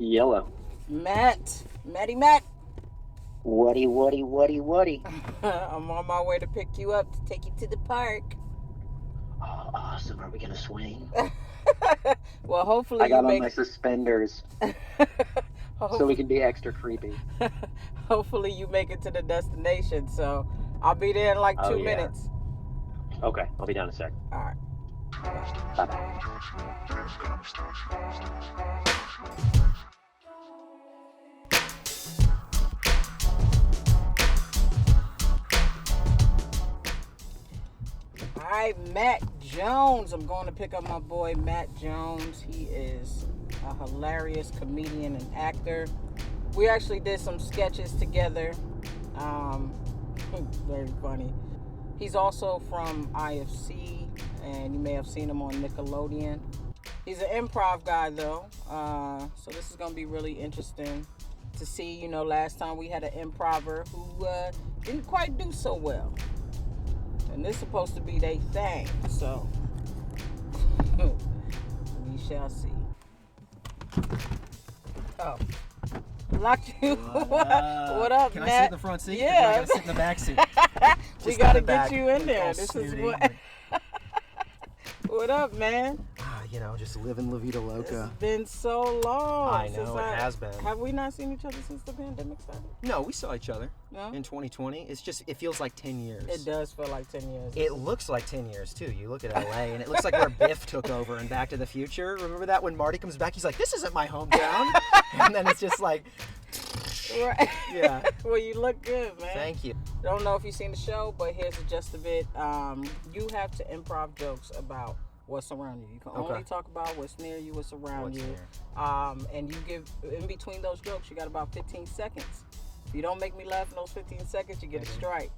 Yellow. Matt. Woody. I'm on my way to pick you up to take you to the park. Oh, awesome. Are we gonna swing? Well, hopefully I got you on make. my suspenders so we Hopefully, can be extra creepy. hopefully you make it to the destination. So I'll be there in like Oh, two yeah. minutes. Okay, I'll be down in a sec. All right. Bye bye. All right, Matt Jones. I'm going to pick up my boy Matt Jones. He is a hilarious comedian and actor. We actually did some sketches together. Very funny. He's also from IFC, and you may have seen him on Nickelodeon. He's an improv guy, though, so this is going to be really interesting to see. You know, last time we had an improver who didn't quite do so well. And this is supposed to be their thing, so we shall see. Oh, locked you. What up, Can Matt? I sit in the front seat? Yeah. I gotta sit in the back seat. We Just gotta in the back, get you in all there. This is snooty. what. What up, man? Just living La Vida Loca. It's been so long. I know, it has been. Have we not seen each other since the pandemic started? No, we saw each other No? in 2020. It feels like 10 years. It does feel like 10 years. It looks like 10 years, too. You look at LA, and it looks like where Biff took over in Back to the Future. Remember that when Marty comes back, he's like, this isn't my hometown. And then it's just like, Right. yeah. Well, you look good, man. Thank you. Don't know if you've seen the show, but here's the gist of it. You have to improv jokes about what's around you. You can only talk about what's near you, what's around you. And you give, in between those jokes, you got about 15 seconds. If you don't make me laugh in those 15 seconds, you get a strike.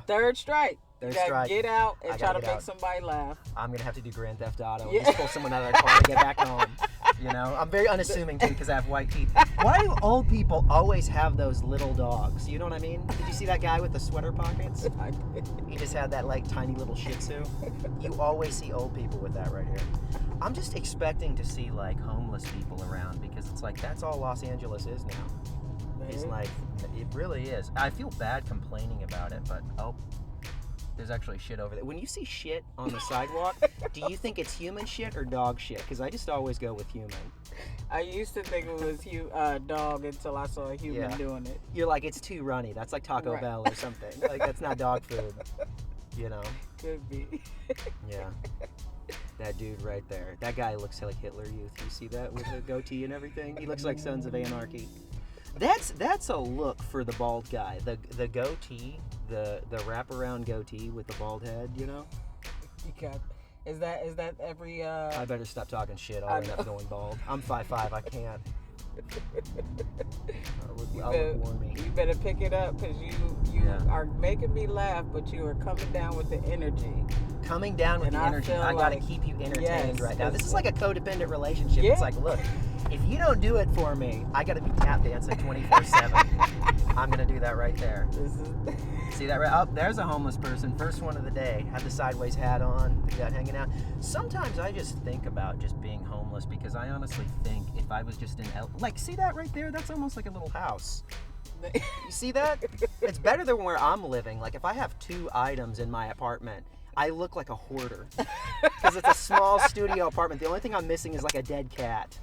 Third strike. You gotta get out and try to make somebody laugh. I'm going to have to do Grand Theft Auto and just pull someone out of their car to get back home. You know, I'm very unassuming, too, because I have white teeth. Why do old people always have those little dogs? You know what I mean? Did you see that guy with the sweater pockets? He just had that, like, tiny little Shih Tzu. You always see old people with that right here. I'm just expecting to see, like, homeless people around because it's like, that's all Los Angeles is now. It's like, it really is. I feel bad complaining about it, but, there's actually shit over there. When you see shit on the sidewalk, do you think it's human shit or dog shit? Because I just always go with human. I used to think it was dog until I saw a human doing it. You're like, it's too runny. That's like Taco Bell or something. Like, that's not dog food. You know? Could be. Yeah. That dude right there. That guy looks like Hitler Youth. You see that with the goatee and everything? He looks like Sons of Anarchy. That's a look for the bald guy. The goatee, the wraparound goatee with the bald head, you know? You got, is that every I better stop talking shit. I'll end up going bald. I'm 5'5". I can't. Warn me. You better pick it up because you are making me laugh, but you are coming down with the energy. Coming down with the energy. I gotta keep you entertained right now. This is like a codependent relationship. It's like, look, if you don't do it for me, I gotta be tap dancing 24/7. I'm gonna do that right there. See that right? Oh, there's a homeless person. First one of the day. Had the sideways hat on, the gut hanging out. Sometimes I just think about just being homeless because I honestly think if I was just in like, see that right there? That's almost like a little house. You see that? It's better than where I'm living. Like if I have 2 items in my apartment, I look like a hoarder because it's a small studio apartment. The only thing I'm missing is like a dead cat,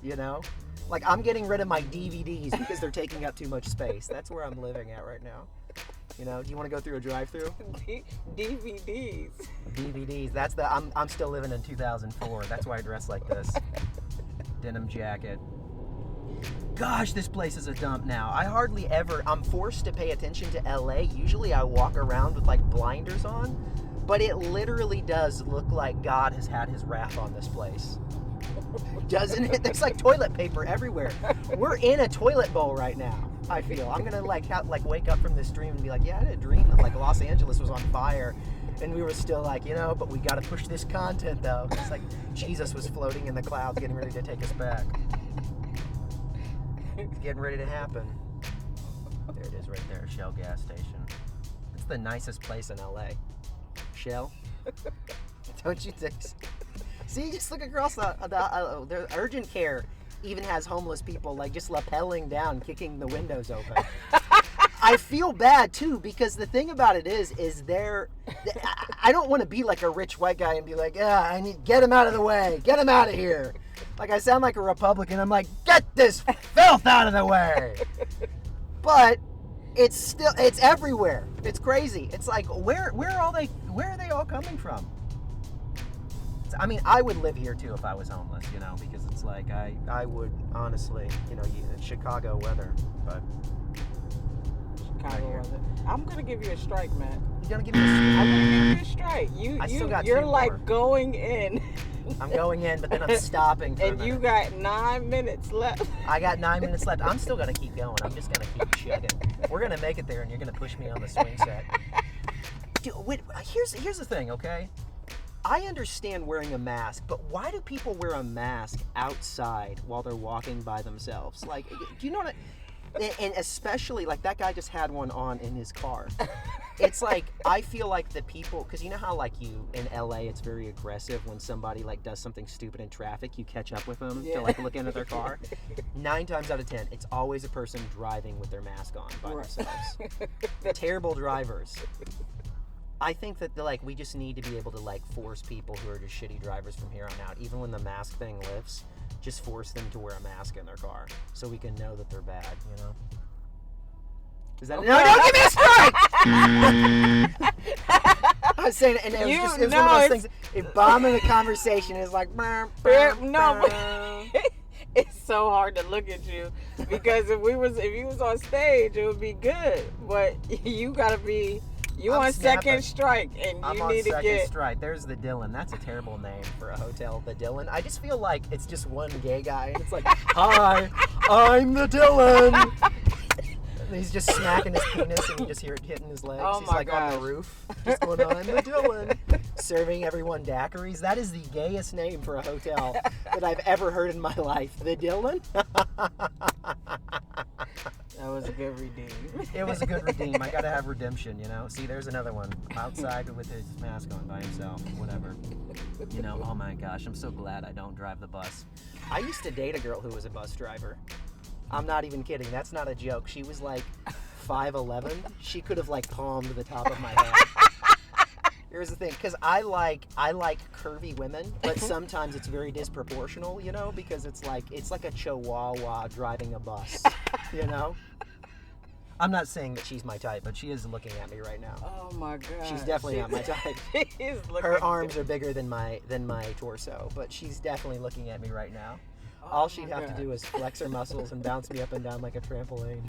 you know? Like I'm getting rid of my DVDs because they're taking up too much space. That's where I'm living at right now. You know, do you want to go through a drive-through? DVDs. DVDs. That's the. I'm still living in 2004. That's why I dress like this. Denim jacket. Gosh, this place is a dump now. I hardly ever. I'm forced to pay attention to LA. Usually, I walk around with like blinders on, but it literally does look like God has had his wrath on this place. Doesn't it? There's like toilet paper everywhere. We're in a toilet bowl right now. I feel I'm gonna like wake up from this dream and be like, yeah, I had a dream that like Los Angeles was on fire, and we were still like, you know, but we got to push this content though. It's like Jesus was floating in the clouds, getting ready to take us back. It's getting ready to happen. There it is, right there, Shell gas station. It's the nicest place in LA. Shell. Don't you think? So? See, just look across the urgent care. even has homeless people like just lapelling down, kicking the windows open. I feel bad too, because the thing about it is I don't want to be like a rich white guy and be like, yeah, I need get him out of the way, get him out of here. Like I sound like a Republican. I'm like, get this filth out of the way. But it's everywhere. It's crazy. It's like where are they all coming from? I mean, I would live here too if I was homeless, you know, because it's like I would honestly, you know, Chicago weather, but. I'm gonna give you a strike, Matt. You're gonna give me a strike? I'm gonna give you a strike. You're like more. Going in. I'm going in, but then I'm stopping for and you got 9 minutes left. I got 9 minutes left. I'm still gonna keep going. I'm just gonna keep chugging. We're gonna make it there, and you're gonna push me on the swing set. Dude, wait, here's the thing, okay? I understand wearing a mask, but why do people wear a mask outside while they're walking by themselves? Like, do you know what? And especially, like, that guy just had one on in his car. It's like, I feel like the people, because you know how, like, in LA, it's very aggressive when somebody, like, does something stupid in traffic, you catch up with them to, like, look into their car. 9 times out of 10, it's always a person driving with their mask on by themselves. Terrible drivers. I think that, like, we just need to be able to, like, force people who are just shitty drivers from here on out, even when the mask thing lifts. Just force them to wear a mask in their car so we can know that they're bad, you know? Is that... Okay. No, don't give me a strike! I was saying, and it was one of those things, it bombing the conversation is like... No, it's so hard to look at you, because if you was on stage, it would be good, but you gotta be... You on second strike, and you need to get... I'm on second strike. There's the Dylan. That's a terrible name for a hotel, the Dylan. I just feel like it's just one gay guy, and it's like, hi, I'm the Dylan. And he's just smacking his penis, and you just hear it hitting his legs. Oh, he's like on the roof, just going, I'm the Dylan. Serving everyone daiquiris. That is the gayest name for a hotel that I've ever heard in my life. The Dylan? That was a good redeem. It was a good redeem. I gotta have redemption, you know? See, there's another one. Outside with his mask on by himself. Whatever. You know, oh my gosh, I'm so glad I don't drive the bus. I used to date a girl who was a bus driver. I'm not even kidding. That's not a joke. She was like 5'11". She could have like palmed the top of my head. Here's the thing, because I like curvy women, but sometimes it's very disproportional, you know, because it's like a chihuahua driving a bus, you know? I'm not saying that she's my type, but she is looking at me right now. Oh my God. She's definitely not my type. Her arms are bigger than my torso, but she's definitely looking at me right now. All she'd have to do is flex her muscles and bounce me up and down like a trampoline.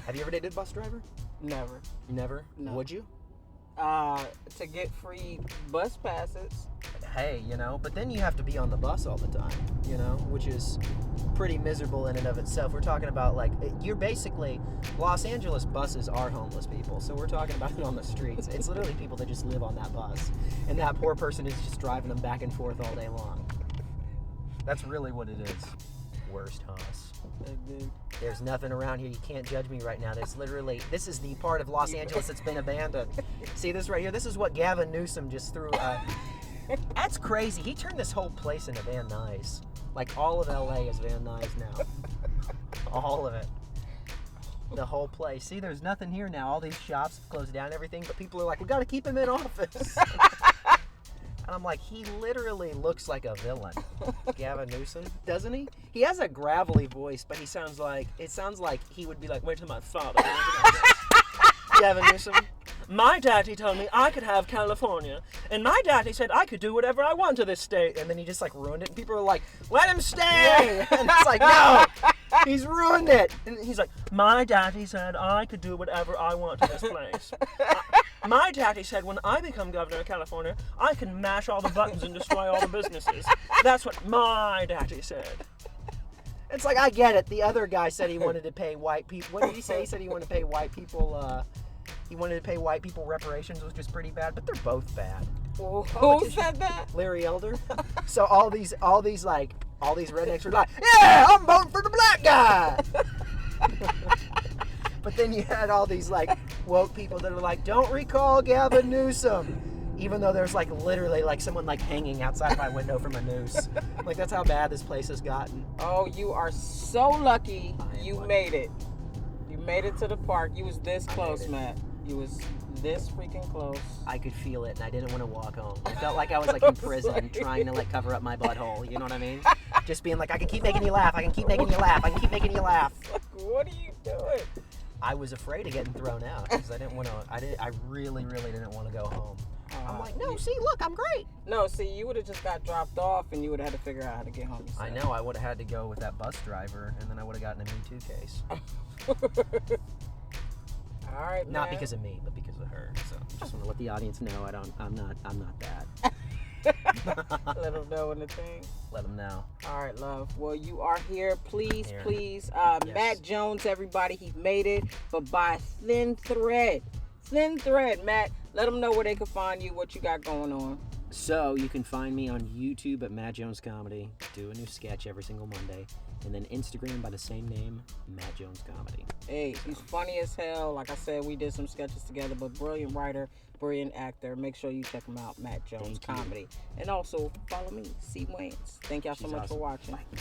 Have you ever dated a bus driver? Never. Never? No. Would you? To get free bus passes. Hey, you know, but then you have to be on the bus all the time, you know, which is pretty miserable in and of itself. We're talking about, like, you're basically, Los Angeles buses are homeless people, so we're talking about it on the streets. It's literally people that just live on that bus, and that poor person is just driving them back and forth all day long. That's really what it is. Worst hoss. There's nothing around here. You can't judge me right now. This is the part of Los Angeles that's been abandoned. See this right here? This is what Gavin Newsom just threw. That's crazy. He turned this whole place into Van Nuys. Like, all of LA is Van Nuys now. All of it. The whole place. See, there's nothing here now. All these shops have closed down and everything, but people are like, we got to keep him in office. And I'm like, he literally looks like a villain. Gavin Newsom, doesn't he? He has a gravelly voice, but it sounds like he would be like, wait till my father. Gavin Newsom. My daddy told me I could have California, and my daddy said I could do whatever I want to this state. And then he just like ruined it, and people are like, let him stay. And it's like, no, he's ruined it. And he's like, my daddy said I could do whatever I want to this place. My daddy said when I become governor of California, I can mash all the buttons and destroy all the businesses. That's what my daddy said. It's like, I get it. The other guy said he wanted to pay white people. What did he say? He said he wanted to pay white people. He wanted to pay white people reparations, which is pretty bad. But they're both bad. Who said that? Larry Elder. So all these rednecks are like, yeah, I'm voting for the black guy. But then you had all these like woke people that are like, don't recall Gavin Newsom. Even though there's like literally like someone like hanging outside my window from a noose. Like that's how bad this place has gotten. Oh, you are so lucky you made it. You made it to the park. You was this close, Matt. You was this freaking close. I could feel it, and I didn't want to walk home. I felt like I was like in prison, trying to like cover up my butthole. You know what I mean? Just being like, I can keep making you laugh. I can keep making you laugh. I can keep making you laugh. What are you doing? I was afraid of getting thrown out because I didn't want to. I really didn't want to go home. I'm like, no, see, look, I'm great. No, see, you would have just got dropped off, and you would have had to figure out how to get home yourself. I know. I would have had to go with that bus driver, and then I would have gotten a Me Too case. All right, man. Not because of me, but because of her. So just want to let the audience know I'm not that. Let them know in the thing. Let them know. All right, love. Well, you are here. Please. Yes. Matt Jones, everybody, he made it, but by thin thread. Thin thread, Matt. Let them know where they can find you, what you got going on. So you can find me on YouTube at Matt Jones Comedy. Do a new sketch every single Monday. And then Instagram by the same name, Matt Jones Comedy. Hey, he's funny as hell. Like I said, we did some sketches together, but brilliant writer, brilliant actor. Make sure you check him out, Matt Jones Comedy. And also, follow me, C. Wayans. Thank y'all so much for watching. Bye.